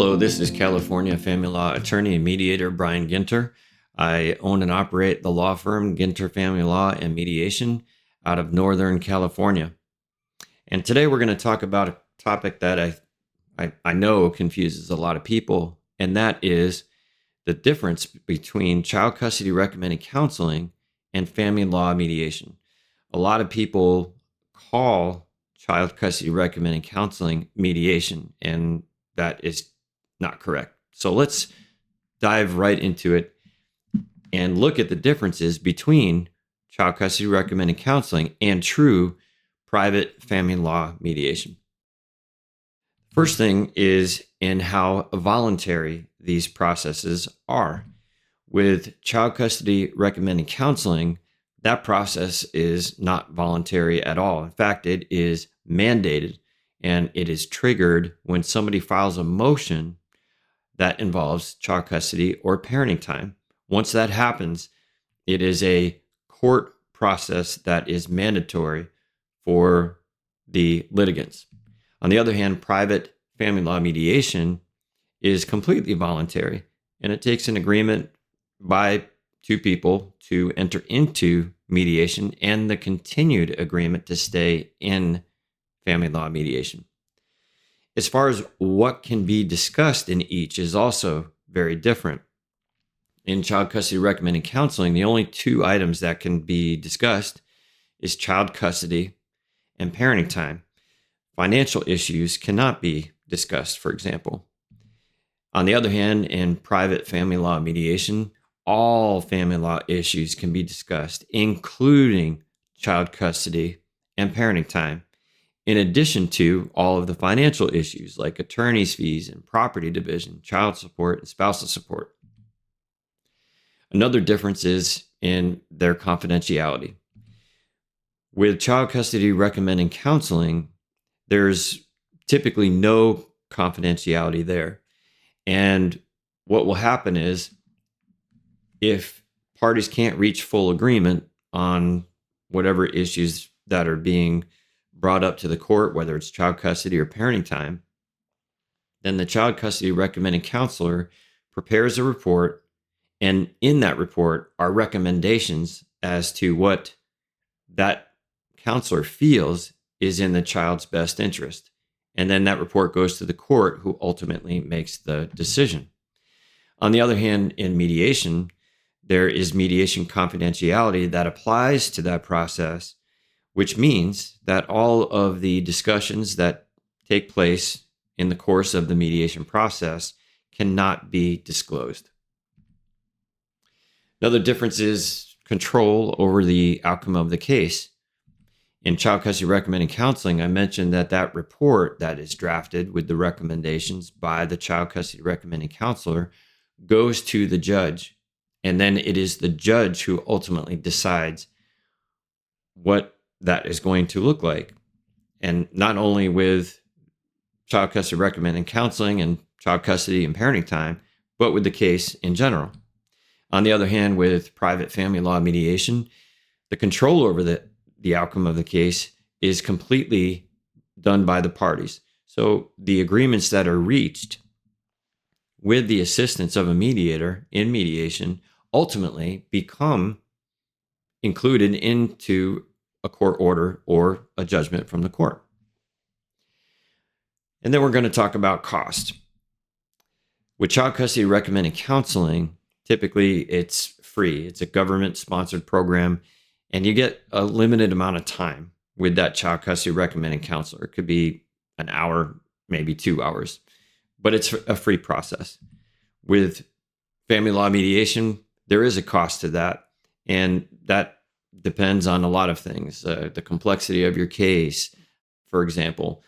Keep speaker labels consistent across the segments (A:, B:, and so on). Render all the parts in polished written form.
A: Hello, this is California family law attorney and mediator Bryan Ginter. I own and operate the law firm Ginter Family Law and Mediation out of Northern California. And today we're going to talk about a topic that I know confuses a lot of people, and that is the difference between child custody recommended counseling and family law mediation. A lot of people call child custody recommended counseling mediation, and that is not correct. So let's dive right into it and look at the differences between child custody recommended counseling and true private family law mediation. First thing is in how voluntary these processes are. With child custody recommended counseling, that process is not voluntary at all. In fact, it is mandated, and it is triggered when somebody files a motion that involves child custody or parenting time. Once that happens, it is a court process that is mandatory for the litigants. On the other hand, private family law mediation is completely voluntary, and it takes an agreement by two people to enter into mediation and the continued agreement to stay in family law mediation. As far as what can be discussed in each is also very different. In child custody recommended counseling, the only two items that can be discussed is child custody and parenting time. Financial issues cannot be discussed, for example. On the other hand, in private family law mediation, all family law issues can be discussed, including child custody and parenting time, in addition to all of the financial issues like attorney's fees and property division, child support, and spousal support. Another difference is in their confidentiality. With child custody recommended counseling, there's typically no confidentiality there. And what will happen is if parties can't reach full agreement on whatever issues that are being brought up to the court, whether it's child custody or parenting time, then the child custody recommended counselor prepares a report, and in that report are recommendations as to what that counselor feels is in the child's best interest. And then that report goes to the court, who ultimately makes the decision. On the other hand, in mediation, there is mediation confidentiality that applies to that process, which means that all of the discussions that take place in the course of the mediation process cannot be disclosed. Another difference is control over the outcome of the case. In child custody recommended counseling, I mentioned that report that is drafted with the recommendations by the child custody recommended counselor goes to the judge, and then it is the judge who ultimately decides what that is going to look like. And not only with child custody recommended counseling and child custody and parenting time, but with the case in general. On the other hand, with private family law mediation, the control over the outcome of the case is completely done by the parties. So the agreements that are reached with the assistance of a mediator in mediation ultimately become included into a court order or a judgment from the court. And then we're going to talk about cost. With child custody recommended counseling, typically it's free. It's a government-sponsored program, and you get a limited amount of time with that child custody recommended counselor. It could be an hour, maybe 2 hours, but it's a free process. With family law mediation, there is a cost to that, and that depends on a lot of things, the complexity of your case, for example.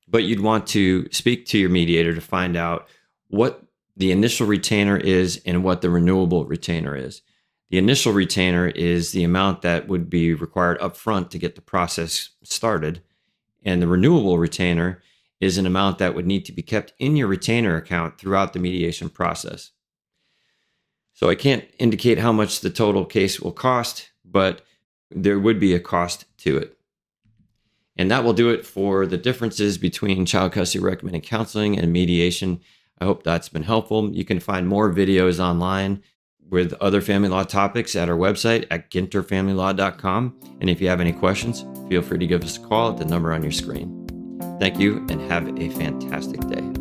A: But you'd want to speak to your mediator to find out what the initial retainer is and what the renewable retainer is. The initial retainer is the amount that would be required upfront to get the process started, and the renewable retainer is an amount that would need to be kept in your retainer account throughout the mediation process. So I can't indicate how much the total case will cost, but there would be a cost to it. And that will do it for the differences between child custody recommended counseling and mediation. I hope that's been helpful. You can find more videos online with other family law topics at our website at ginterfamilylaw.com. And if you have any questions, feel free to give us a call at the number on your screen. Thank you and have a fantastic day.